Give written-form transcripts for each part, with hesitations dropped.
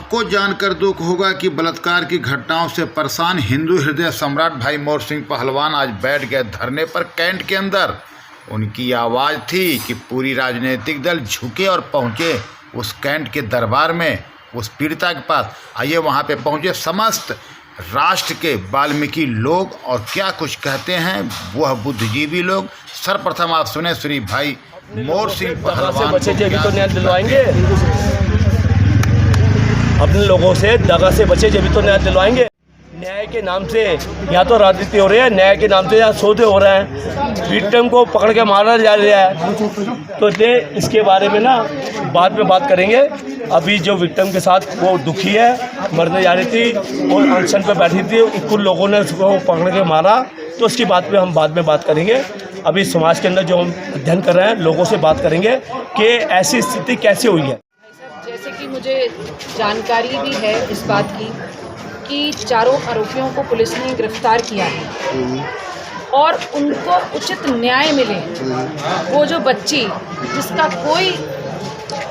आपको जानकर दुख होगा कि बलात्कार की घटनाओं से परेशान हिंदू हृदय सम्राट भाई मोर सिंह पहलवान आज बैठ गए धरने पर कैंट के अंदर। उनकी आवाज़ थी कि पूरी राजनीतिक दल झुके और पहुंचे उस कैंट के दरबार में, उस पीड़िता के पास। आइए वहां पे पहुंचे समस्त राष्ट्र के वाल्मीकि लोग और क्या कुछ कहते हैं वह बुद्धिजीवी लोग। सर्वप्रथम आप सुने श्री भाई मोर सिंह पहलवान बच्चे जब तो न्याय दिलवाएंगे, अपने लोगों से दगा से बचे जब तो न्याय दिलवाएंगे। न्याय के नाम से यहाँ तो राजनीति हो रही है, न्याय के नाम से यहाँ सौदे हो रहे हैं, विक्टिम को पकड़ के मारा जा रहा है। तो इसके बारे में ना बाद में बात करेंगे। अभी जो विक्टिम के साथ वो दुखी है, मरने जा रही थी और अनशन पे बैठी थी, कुछ लोगों ने उसको पकड़ के मारा, तो उसकी बात पे हम बाद में बात करेंगे। अभी समाज के अंदर जो हम अध्ययन कर रहे हैं, लोगों से बात करेंगे कि ऐसी स्थिति कैसे हुई है। जैसे कि मुझे जानकारी भी है इस बात की कि चारों आरोपियों को पुलिस ने गिरफ्तार किया है और उनको उचित न्याय मिले। वो जो बच्ची जिसका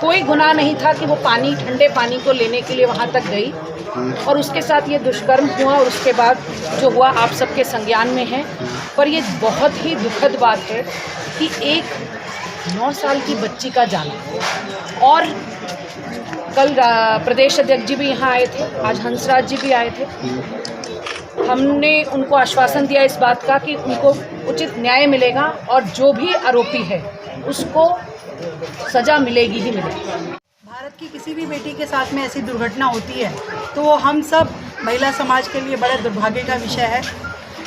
कोई गुनाह नहीं था कि वो ठंडे पानी को लेने के लिए वहाँ तक गई और उसके साथ ये दुष्कर्म हुआ और उसके बाद जो हुआ आप सबके संज्ञान में है। पर ये बहुत ही दुखद बात है कि एक 9 साल की बच्ची का जाना। और कल प्रदेश अध्यक्ष जी भी यहाँ आए थे, आज हंसराज जी भी आए थे। हमने उनको आश्वासन दिया इस बात का कि उनको उचित न्याय मिलेगा और जो भी आरोपी है उसको सज़ा मिलेगी ही मिलेगी। भारत की किसी भी बेटी के साथ में ऐसी दुर्घटना होती है तो वो हम सब महिला समाज के लिए बड़े दुर्भाग्य का विषय है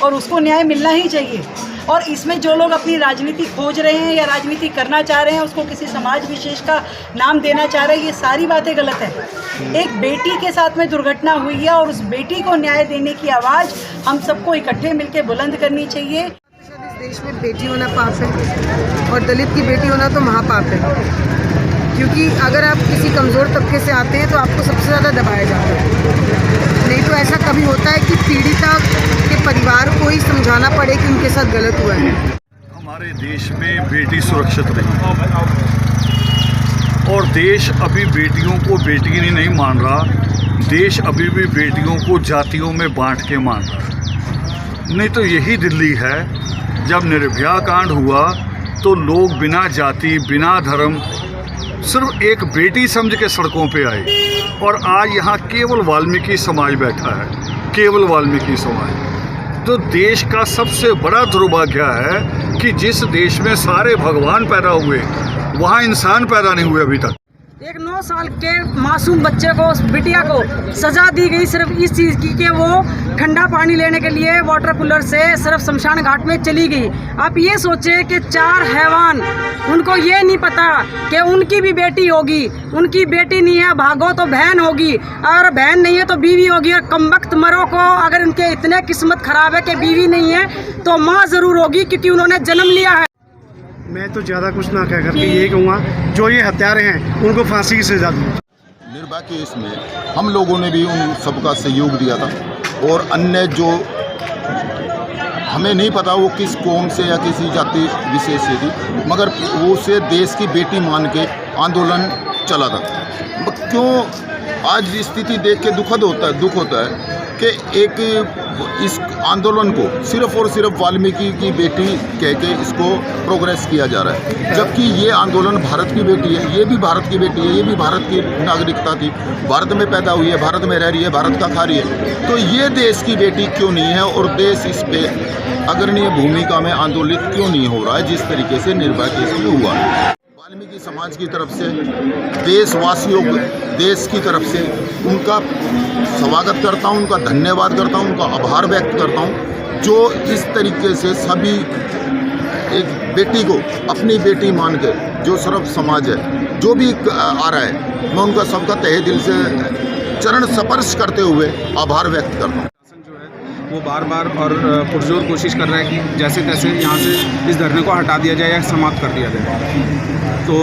और उसको न्याय मिलना ही चाहिए। और इसमें जो लोग अपनी राजनीति खोज रहे हैं या राजनीति करना चाह रहे हैं, उसको किसी समाज विशेष का नाम देना चाह रहे हैं, ये सारी बातें गलत है। एक बेटी के साथ में दुर्घटना हुई है और उस बेटी को न्याय देने की आवाज़ हम सबको इकट्ठे मिलकर बुलंद करनी चाहिए। इस देश में बेटी होना पाप है और दलित की बेटी होना तो महापाप है, क्योंकि अगर आप किसी कमज़ोर तबके से आते हैं तो आपको सबसे ज़्यादा दबाया जाता है। नहीं तो ऐसा कभी होता है कि पीड़िता के परिवार को ही समझाना पड़े कि उनके साथ गलत हुआ है। हमारे देश में बेटी सुरक्षित नहीं और देश अभी बेटियों को बेटी नहीं मान रहा। देश अभी भी बेटियों को जातियों में बांट के मान रहा। नहीं तो यही दिल्ली है, जब निर्भया कांड हुआ तो लोग बिना जाति बिना धर्म सिर्फ एक बेटी समझ के सड़कों पे आए और आज यहाँ केवल वाल्मीकि समाज बैठा है, केवल वाल्मीकि समाज। तो देश का सबसे बड़ा दुर्भाग्य है कि जिस देश में सारे भगवान पैदा हुए वहाँ इंसान पैदा नहीं हुए अभी तक। एक 9 साल के मासूम बच्चे को, बिटिया को सजा दी गई सिर्फ इस चीज़ की कि वो ठंडा पानी लेने के लिए वाटर कूलर से सिर्फ शमशान घाट में चली गई। आप ये सोचें कि 4 हैवान, उनको ये नहीं पता कि उनकी भी बेटी होगी। उनकी बेटी नहीं है, भागो तो बहन होगी, और बहन नहीं है तो बीवी होगी। और कमबख्त मरो को अगर उनके इतने किस्मत ख़राब है कि बीवी नहीं है तो माँ ज़रूर होगी, क्योंकि उन्होंने जन्म लिया है। मैं तो ज़्यादा कुछ ना कह करके ये कहूँगा, जो ये हत्यारे हैं उनको फांसी की सजा दी। निर्भया केस में हम लोगों ने भी उन सबका सहयोग दिया था और अन्य जो हमें नहीं पता वो किस कौम से या किसी जाति विशेष से थी, मगर वो से देश की बेटी मान के आंदोलन चला था। क्यों आज स्थिति देख के दुख होता है कि एक इस आंदोलन को सिर्फ और सिर्फ वाल्मीकि की बेटी कह के इसको प्रोग्रेस किया जा रहा है, जबकि ये आंदोलन भारत की बेटी है, ये भी भारत की बेटी है, ये भी भारत की नागरिकता थी, भारत में पैदा हुई है, भारत में रह रही है, भारत का खा रही है। तो ये देश की बेटी क्यों नहीं है और देश इस पे अग्रणीय भूमिका में आंदोलित क्यों नहीं हो रहा है जिस तरीके से निर्भया केस में हुआ। वाल्मीकि समाज की तरफ से, देशवासियों देश की तरफ से उनका स्वागत करता हूं, उनका धन्यवाद करता हूं, उनका आभार व्यक्त करता हूं, जो इस तरीके से सभी एक बेटी को अपनी बेटी मान कर, जो सर्व समाज है जो भी आ रहा है, मैं उनका सबका तहे दिल से चरण स्पर्श करते हुए आभार व्यक्त करता हूँ। वो बार बार और पुरजोर कोशिश कर रहे हैं कि जैसे तैसे यहाँ से इस धरने को हटा दिया जाए या समाप्त कर दिया जाए। तो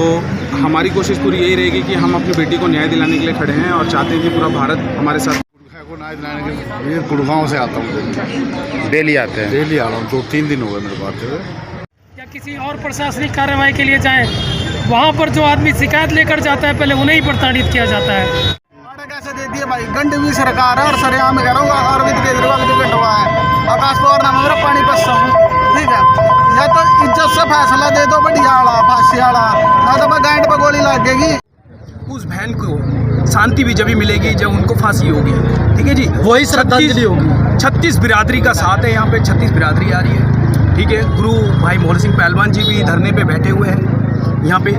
हमारी कोशिश पूरी यही रहेगी कि हम अपनी बेटी को न्याय दिलाने के लिए खड़े हैं और चाहते हैं कि पूरा भारत हमारे साथ को न्याय दिलाने के लिए गुड़गांव से आता हूँ, डेली आते हैं। डेली आ रहा हूँ, 2-3 दिन हो गए मेरे बात से। या किसी और प्रशासनिक कार्रवाई के लिए जाएं, वहाँ पर जो आदमी शिकायत लेकर जाता है पहले उन्हें ही प्रताड़ित किया जाता है। कैसे दे देती है भाई। गंडवी सरकार है और सरेआम में कह रहा हूँ अरविंद केजरीवाल की गंडवा है। आकाश पवार नाम है मेरा, पानी पस्सा हूँ, ठीक है। या तो इज्जत से फैसला दे दो बढ़िया वाला, फांसी वाला, ना तो मैं गांड पर गोली लगेगी। उस बहन को शांति भी जब मिलेगी जब उनको फांसी होगी, ठीक है जी। वही श्रद्धांजलि होगी। 36 बिरादरी का साथ है यहाँ पे, 36 बिरादरी आ रही है, ठीक है। गुरु भाई मोहन सिंह पहलवान जी भी धरने पे बैठे हुए हैं यहाँ पे,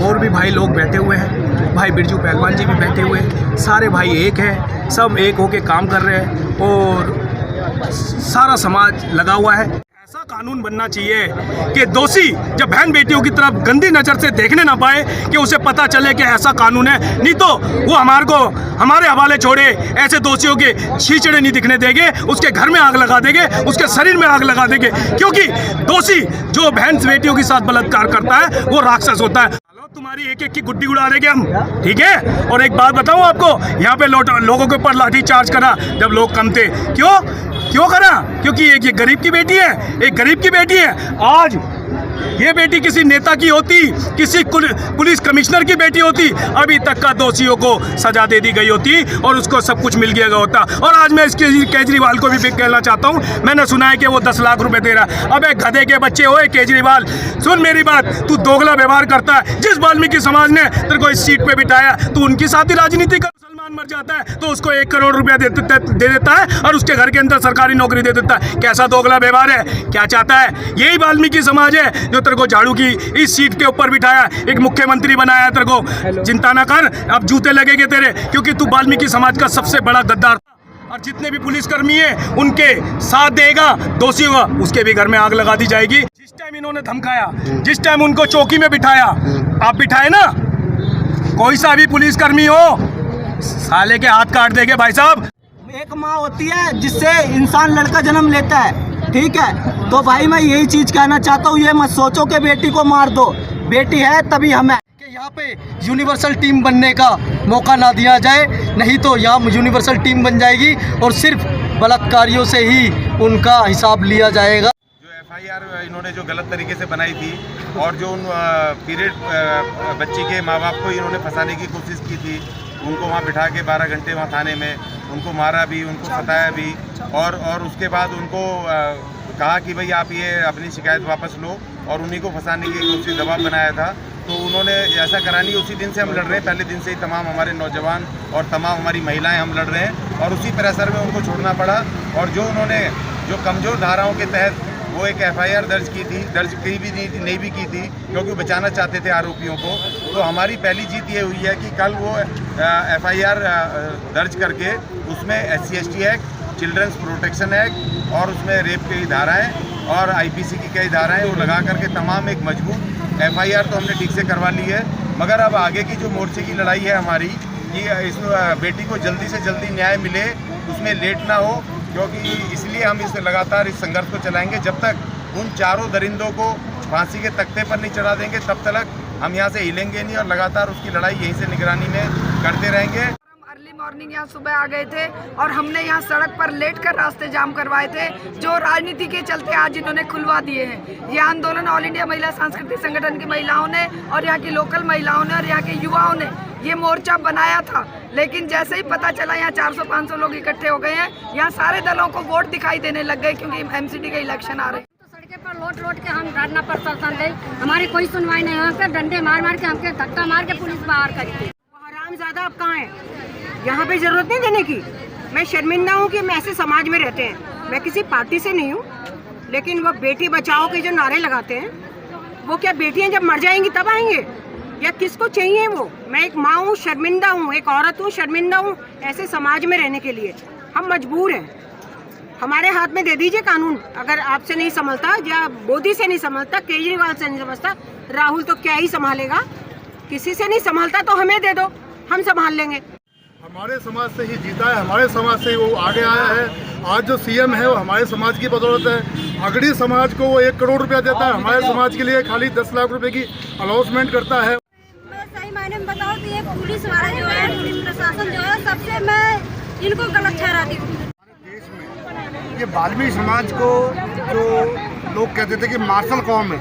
और भी भाई लोग बैठे हुए हैं, भाई बिरजू पहलवान जी भी बैठे हुए हैं। सारे भाई एक हैं, सब एक होके काम कर रहे हैं और सारा समाज लगा हुआ है। ऐसा कानून बनना चाहिए कि दोषी जब बहन बेटियों की तरफ गंदी नज़र से देखने ना पाए, कि उसे पता चले कि ऐसा कानून है, नहीं तो वो हमारे हवाले छोड़े ऐसे दोषियों के छींचड़े नहीं दिखने देंगे, उसके घर में आग लगा देंगे, उसके शरीर में आग लगा देंगे, क्योंकि दोषी जो बहन बेटियों के साथ बलात्कार करता है वो राक्षस होता है। तुम्हारी एक एक की गुड्डी उड़ा देंगे हम, ठीक है। और एक बात बताऊं आपको, यहाँ पे लोगों के ऊपर लाठी चार्ज करा जब लोग कम थे। क्यों करा? क्योंकि एक ये गरीब की बेटी है, एक गरीब की बेटी है। आज ये बेटी किसी नेता की होती, किसी पुलिस कमिश्नर की बेटी होती, अभी तक का दोषियों को सजा दे दी गई होती और उसको सब कुछ मिल गया होता। और आज मैं इसके केजरीवाल को भी कहना चाहता हूँ, मैंने सुना है कि वो 10 लाख रुपए दे रहा है। अबे गधे के बच्चे होए केजरीवाल, सुन मेरी बात, तू दोगला व्यवहार करता है। जिस वाल्मीकि समाज ने तेरे को इस सीट पे बिठाया, तू उनकी साथ ही राजनीति कर। मुसलमान मर जाता है तो उसको 1 करोड़ रुपया दे देता है और उसके घर के अंदर सरकारी नौकरी दे देता है। कैसा दोगला व्यवहार है? क्या चाहता है? यही वाल्मीकि समाज है जो तेरे को झाड़ू की इस सीट के ऊपर बिठाया, एक मुख्यमंत्री बनाया तेरे को। चिंता ना कर, अब जूते लगेंगे तेरे, क्योंकि तू वाल्मीकि समाज का सबसे बड़ा गद्दार था। और जितने भी पुलिसकर्मी हैं उनके साथ देगा दोषियों का, उसके भी घर में आग लगा दी जाएगी। जिस टाइम इन्होंने धमकाया, जिस टाइम उनको चौकी में बिठाया, आप बिठाए ना, कोई सा भी पुलिसकर्मी हो साले के हाथ काट देंगे भाई साहब। एक माँ होती है जिससे इंसान लड़का जन्म लेता है, ठीक है। तो भाई मैं यही चीज़ कहना चाहता हूँ, ये मत सोचो कि बेटी को मार दो, बेटी है तभी हम हैं। कि यहाँ पे यूनिवर्सल टीम बनने का मौका ना दिया जाए, नहीं तो यहाँ यूनिवर्सल टीम बन जाएगी और सिर्फ बलात्कारियों से ही उनका हिसाब लिया जाएगा। FIR इन्होंने जो गलत तरीके से बनाई थी और जो उन पीरियड बच्ची के माँ बाप को इन्होंने फंसाने की कोशिश की थी, उनको वहाँ बिठा के 12 घंटे वहाँ थाने में उनको मारा भी, उनको सताया भी, और उसके बाद उनको कहा कि भाई आप ये अपनी शिकायत वापस लो, और उन्हीं को फंसाने की कोशिश दबाव बनाया था। तो उन्होंने ऐसा करा नहीं। उसी दिन से हम लड़ रहे हैं, पहले दिन से ही तमाम हमारे नौजवान और तमाम हमारी महिलाएं हम लड़ रहे हैं, और उसी प्रेशर में उनको छोड़ना पड़ा। और जो उन्होंने जो कमज़ोर धाराओं के तहत वो एक FIR दर्ज की थी, दर्ज की भी नहीं भी की थी, क्योंकि बचाना चाहते थे आरोपियों को। तो हमारी पहली जीत ये हुई है कि कल वो FIR दर्ज करके उसमें SC/ST act, children's protection act और उसमें रेप की धाराएं और IPC की कई धाराएं वो लगा करके तमाम एक मजबूत FIR तो हमने ठीक से करवा ली है। मगर अब आगे की जो मोर्चे की लड़ाई है हमारी, कि इस बेटी को जल्दी से जल्दी न्याय मिले, उसमें लेट ना हो, क्योंकि इसलिए हम इस लगातार इस संघर्ष को चलाएंगे। जब तक उन चारों दरिंदों को फांसी के तख्ते पर नहीं चढ़ा देंगे, तब तक हम यहाँ से हिलेंगे नहीं, और लगातार उसकी लड़ाई यहीं से निगरानी में करते रहेंगे। अर्ली मॉर्निंग यहाँ सुबह आ गए थे और हमने यहाँ सड़क पर लेट कर रास्ते जाम करवाए थे, जो राजनीति के चलते आज इन्होंने खुलवा दिए हैं। ये आंदोलन ऑल इंडिया महिला सांस्कृतिक संगठन की महिलाओं ने और यहाँ की लोकल महिलाओं ने और यहाँ के युवाओं ने ये मोर्चा बनाया था। लेकिन जैसे ही पता चला यहाँ 400-500 लोग इकट्ठे हो गए हैं, यहाँ सारे दलों को वोट दिखाई देने लग गए, क्योंकि MCD के इलेक्शन आ रहे हैं। पर लोट के हम धरना प्रदर्शन गए, हमारी कोई सुनवाई नहीं, यहाँ पे डंडे मार के हमके धक्का मार के पुलिस बाहर करी थी। हरामज़ादा अब कहाँ है? यहाँ पे जरूरत नहीं देने की। मैं शर्मिंदा हूँ कि मैं ऐसे समाज में रहते हैं। मैं किसी पार्टी से नहीं हूँ, लेकिन वो बेटी बचाओ के जो नारे लगाते हैं, वो क्या बेटियाँ जब मर जाएंगी तब आएंगे, या किसको चाहिए वो? मैं एक माँ हूँ, शर्मिंदा हूँ, एक औरत हूँ, शर्मिंदा हूँ ऐसे समाज में रहने के लिए। हम मजबूर हैं, हमारे हाथ में दे दीजिए कानून। अगर आपसे नहीं संभलता, या मोदी से नहीं संभलता, केजरीवाल से नहीं संभलता, राहुल तो क्या ही संभालेगा? किसी से नहीं संभलता तो हमें दे दो, हम संभाल लेंगे। हमारे समाज से ही जीता है, हमारे समाज से ही वो आगे आया है। आज जो CM है वो हमारे समाज की बदौलत है। अगड़ी समाज को वो 1 करोड़ रुपया देता है, हमारे समाज के लिए खाली 10 लाख रुपए की अलाउंसमेंट करता है। मैं सही मायने में बताऊँ तो ये पुलिस वाला जो है, पुलिस प्रशासन जो है, सबसे मैं इनको गलत ठहराती हूँ। देश में ये वाल्मीकि समाज को जो लोग कहते थे कि मार्शल कौम है,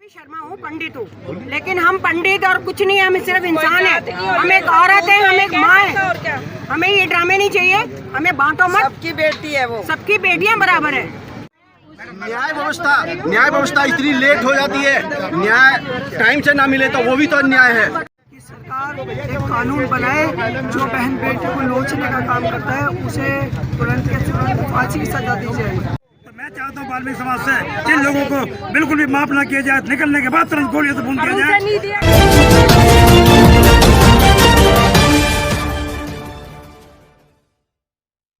शर्मा हूँ, पंडित हूँ, लेकिन हम पंडित और कुछ नहीं है, हम सिर्फ इंसान है। हम एक औरत है, हम एक माँ है। हमें ये ड्रामे नहीं चाहिए, हमें बांटो मत। सबकी बेटी है वो, सबकी बेटियाँ बराबर है। न्याय व्यवस्था इतनी लेट हो जाती है, न्याय टाइम से ना मिले तो वो भी तो अन्याय है। सरकार एक कानून बनाए जो बहन बेटी को नोचने का काम करता है, उसे तुरंत के तुरंत फांसी की सजा दी जाए। मैं चाहता हूँ वाल्मीकि समाज से जिन लोगों को बिल्कुल भी माफ ना किया जाए, निकलने के बाद तुरंत गोलियों से खून किया जाए।